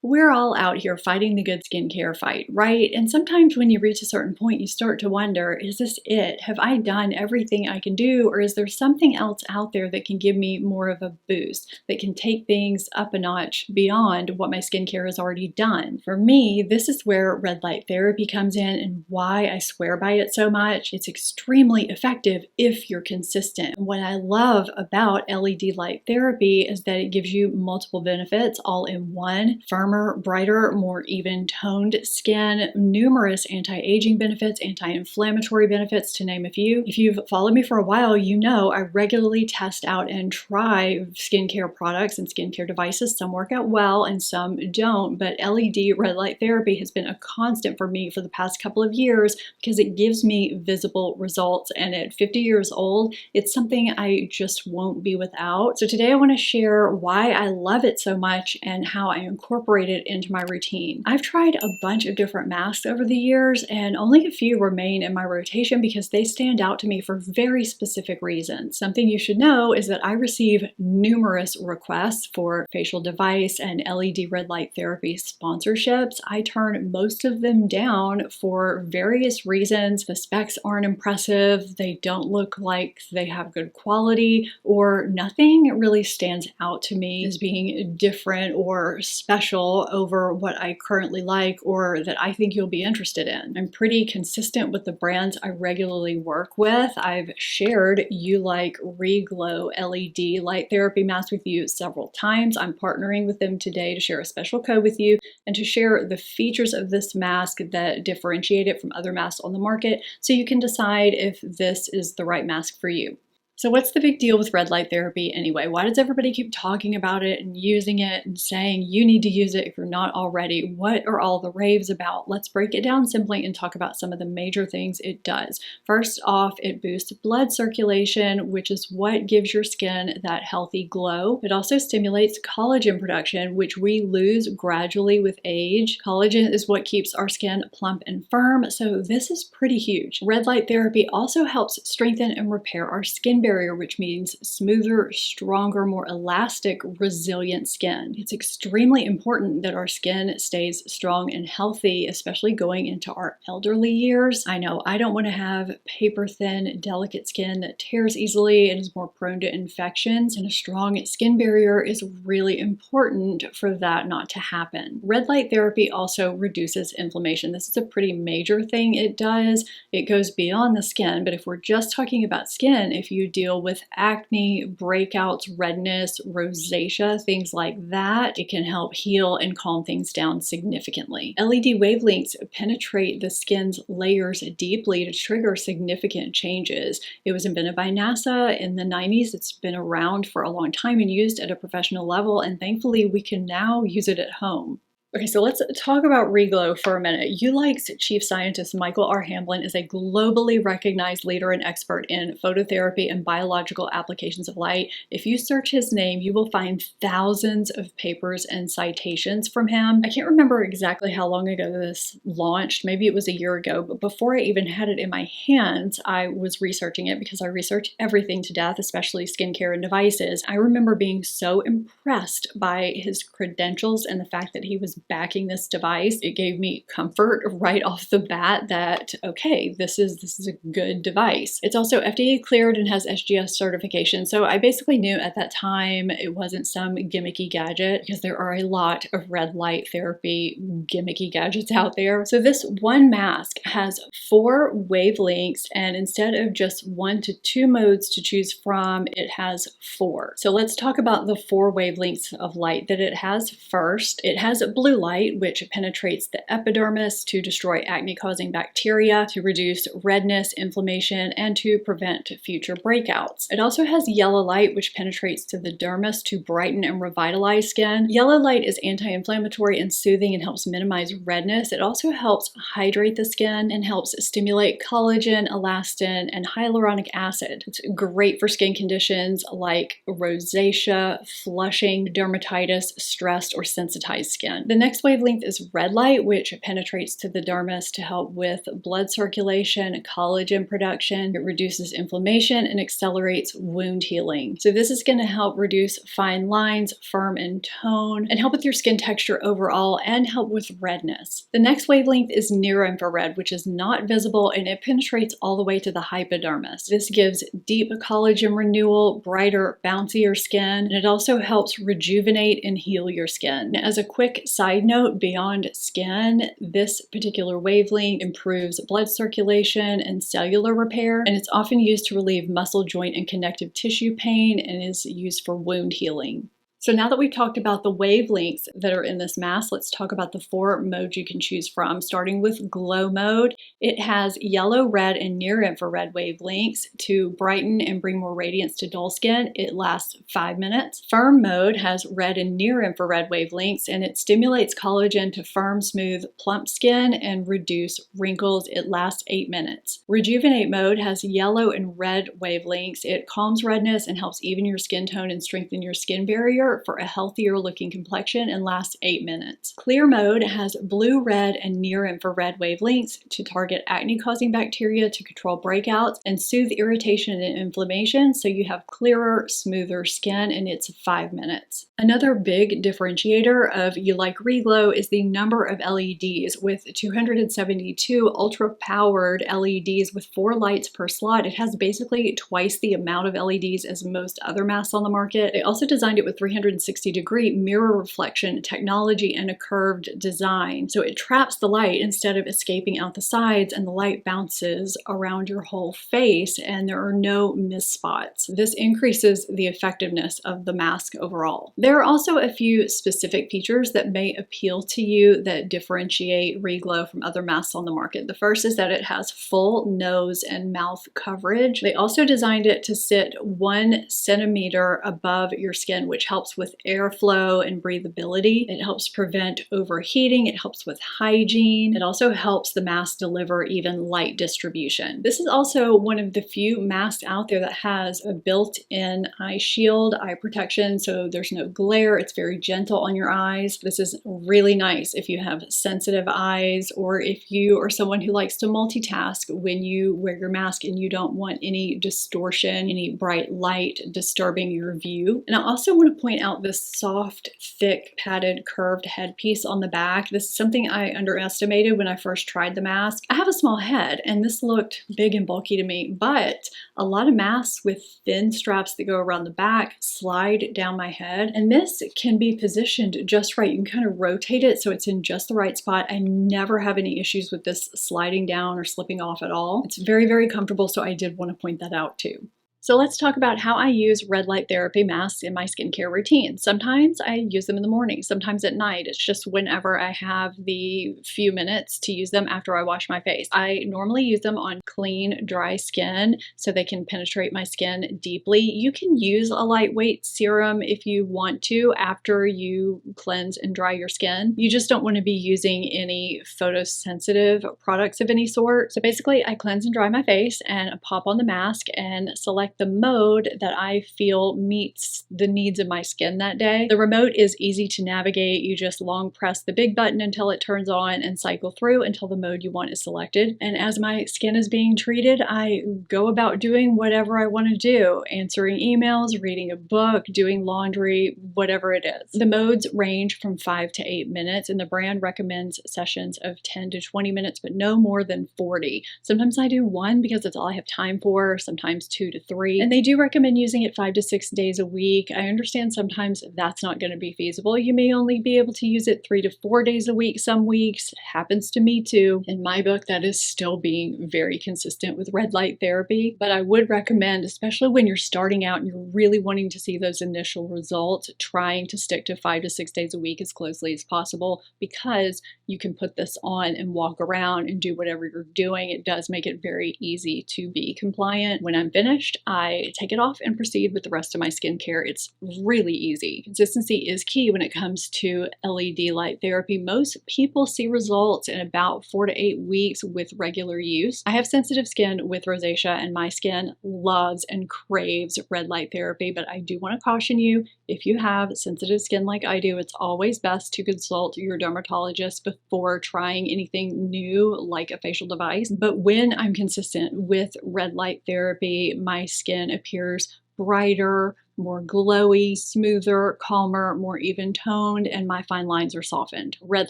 We're all out here fighting the good skincare fight, right? And sometimes when you reach a certain point, you start to wonder, is this it? Have I done everything I can do? Or is there something else out there that can give me more of a boost, that can take things up a notch beyond what my skincare has already done? For me, this is where red light therapy comes in and why I swear by it so much. It's extremely effective if you're consistent. What I love about LED light therapy is that it gives you multiple benefits all in one: firmer, brighter, more even toned skin, numerous anti-aging benefits, anti-inflammatory benefits, to name a few. If you've followed me for a while, you know I regularly test out and try skincare products and skincare devices. Some work out well and some don't, but LED red light therapy has been a constant for me for the past couple of years because it gives me visible results, and at 50 years old, it's something I just won't be without. So today I want to share why I love it so much and how I incorporate it into my routine. I've tried a bunch of different masks over the years, and only a few remain in my rotation because they stand out to me for very specific reasons. Something you should know is that I receive numerous requests for facial device and LED red light therapy sponsorships. I turn most of them down for various reasons. The specs aren't impressive, they don't look like they have good quality, or nothing really stands out to me as being different or special over what I currently like or that I think you'll be interested in. I'm pretty consistent with the brands I regularly work with. I've shared Ulike ReGlow LED light therapy mask with you several times. I'm partnering with them today to share a special code with you and to share the features of this mask that differentiate it from other masks on the market so you can decide if this is the right mask for you. So what's the big deal with red light therapy anyway? Why does everybody keep talking about it and using it and saying you need to use it if you're not already? What are all the raves about? Let's break it down simply and talk about some of the major things it does. First off, it boosts blood circulation, which is what gives your skin that healthy glow. It also stimulates collagen production, which we lose gradually with age. Collagen is what keeps our skin plump and firm, so this is pretty huge. Red light therapy also helps strengthen and repair our skin barrier, which means smoother, stronger, more elastic, resilient skin. It's extremely important that our skin stays strong and healthy, especially going into our elderly years. I know I don't want to have paper thin, delicate skin that tears easily and is more prone to infections, and a strong skin barrier is really important for that not to happen. Red light therapy also reduces inflammation. This is a pretty major thing it does. It goes beyond the skin, but if we're just talking about skin, if you deal with acne, breakouts, redness, rosacea, things like that, it can help heal and calm things down significantly. LED wavelengths penetrate the skin's layers deeply to trigger significant changes. It was invented by NASA in the 90s. It's been around for a long time and used at a professional level, and thankfully we can now use it at home. Okay, so let's talk about ReGlow for a minute. Ulike's chief scientist, Michael R. Hamblin, is a globally recognized leader and expert in phototherapy and biological applications of light. If you search his name, you will find thousands of papers and citations from him. I can't remember exactly how long ago this launched. Maybe it was a year ago, but before I even had it in my hands, I was researching it because I research everything to death, especially skincare and devices. I remember being so impressed by his credentials and the fact that he was backing this device. It gave me comfort right off the bat that, okay, this is a good device. It's also FDA cleared and has SGS certification. So I basically knew at that time it wasn't some gimmicky gadget, because there are a lot of red light therapy gimmicky gadgets out there. So this one mask has 4 wavelengths, and instead of just 1 to 2 modes to choose from, it has 4. So let's talk about the 4 wavelengths of light that it has first. It has blue light, which penetrates the epidermis to destroy acne-causing bacteria, to reduce redness, inflammation, and to prevent future breakouts. It also has yellow light, which penetrates to the dermis to brighten and revitalize skin. Yellow light is anti-inflammatory and soothing and helps minimize redness. It also helps hydrate the skin and helps stimulate collagen, elastin, and hyaluronic acid. It's great for skin conditions like rosacea, flushing, dermatitis, stressed, or sensitized skin. The next wavelength is red light, which penetrates to the dermis to help with blood circulation, collagen production. It reduces inflammation and accelerates wound healing. So this is going to help reduce fine lines, firm and tone, and help with your skin texture overall and help with redness. The next wavelength is near infrared, which is not visible and it penetrates all the way to the hypodermis. This gives deep collagen renewal, brighter, bouncier skin, and it also helps rejuvenate and heal your skin. Now, as a quick side note, beyond skin, this particular wavelength improves blood circulation and cellular repair, and it's often used to relieve muscle, joint, and connective tissue pain and is used for wound healing. So now that we've talked about the wavelengths that are in this mask, let's talk about the 4 modes you can choose from, starting with glow mode. It has yellow, red, and near infrared wavelengths to brighten and bring more radiance to dull skin. It lasts 5 minutes. Firm mode has red and near infrared wavelengths, and it stimulates collagen to firm, smooth, plump skin and reduce wrinkles. It lasts 8 minutes. Rejuvenate mode has yellow and red wavelengths. It calms redness and helps even your skin tone and strengthen your skin barrier for a healthier looking complexion and lasts 8 minutes. Clear mode has blue, red, and near infrared wavelengths to target acne causing bacteria to control breakouts and soothe irritation and inflammation so you have clearer, smoother skin, and it's 5 minutes. Another big differentiator of Ulike ReGlow is the number of LEDs. With 272 ultra powered LEDs with 4 lights per slot, it has basically twice the amount of LEDs as most other masks on the market. They also designed it with 360-degree mirror reflection technology and a curved design. So it traps the light instead of escaping out the sides, and the light bounces around your whole face and there are no mist spots. This increases the effectiveness of the mask overall. There are also a few specific features that may appeal to you that differentiate ReGlow from other masks on the market. The first is that it has full nose and mouth coverage. They also designed it to sit 1 centimeter above your skin, which helps with airflow and breathability. It helps prevent overheating. It helps with hygiene. It also helps the mask deliver even light distribution. This is also one of the few masks out there that has a built-in eye shield, eye protection, so there's no glare. It's very gentle on your eyes. This is really nice if you have sensitive eyes or if you are someone who likes to multitask when you wear your mask and you don't want any distortion, any bright light disturbing your view. And I also want to point out this soft, thick, padded, curved headpiece on the back. This is something I underestimated when I first tried the mask. I have a small head and this looked big and bulky to me, but a lot of masks with thin straps that go around the back slide down my head, and this can be positioned just right. You can kind of rotate it so it's in just the right spot. I never have any issues with this sliding down or slipping off at all. It's very, very comfortable, so I did want to point that out too. So let's talk about how I use red light therapy masks in my skincare routine. Sometimes I use them in the morning, sometimes at night. It's just whenever I have the few minutes to use them after I wash my face. I normally use them on clean, dry skin so they can penetrate my skin deeply. You can use a lightweight serum if you want to after you cleanse and dry your skin. You just don't want to be using any photosensitive products of any sort. So basically, I cleanse and dry my face and pop on the mask and select the mode that I feel meets the needs of my skin that day. The remote is easy to navigate. You just long press the big button until it turns on and cycle through until the mode you want is selected. And as my skin is being treated, I go about doing whatever I want to do, answering emails, reading a book, doing laundry, whatever it is. The modes range from 5 to 8 minutes, and the brand recommends sessions of 10 to 20 minutes, but no more than 40. Sometimes I do 1 because that's all I have time for, sometimes 2 to 3. And they do recommend using it 5 to 6 days a week. I understand sometimes that's not going to be feasible. You may only be able to use it 3 to 4 days a week some weeks. It happens to me too. In my book, that is still being very consistent with red light therapy. But I would recommend, especially when you're starting out and you're really wanting to see those initial results, trying to stick to 5 to 6 days a week as closely as possible, because you can put this on and walk around and do whatever you're doing. It does make it very easy to be compliant. When I'm finished, I take it off and proceed with the rest of my skincare. It's really easy. Consistency is key when it comes to LED light therapy. Most people see results in about 4 to 8 weeks with regular use. I have sensitive skin with rosacea, and my skin loves and craves red light therapy, but I do want to caution you, if you have sensitive skin like I do, it's always best to consult your dermatologist before trying anything new like a facial device. But when I'm consistent with red light therapy, my skin appears brighter, more glowy, smoother, calmer, more even toned, and my fine lines are softened. Red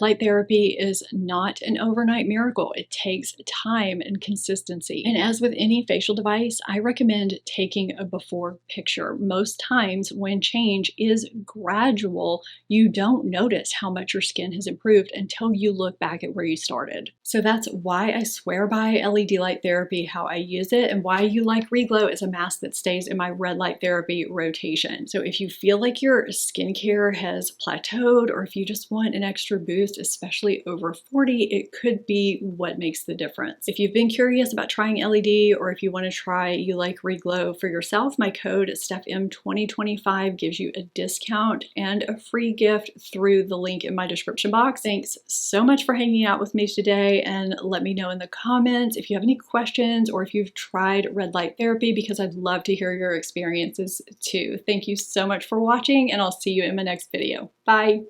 light therapy is not an overnight miracle. It takes time and consistency. And as with any facial device, I recommend taking a before picture. Most times when change is gradual, you don't notice how much your skin has improved until you look back at where you started. So that's why I swear by LED light therapy, how I use it, and why Ulike ReGlow is a mask that stays in my red light therapy rotation. So if you feel like your skincare has plateaued, or if you just want an extra boost, especially over 40, it could be what makes the difference. If you've been curious about trying LED, or if you want to try Ulike ReGlow for yourself, my code stephbmarie2025 gives you a discount and a free gift through the link in my description box. Thanks so much for hanging out with me today, and let me know in the comments if you have any questions or if you've tried red light therapy, because I'd love to hear your experiences too. Thank you so much for watching, and I'll see you in my next video. Bye.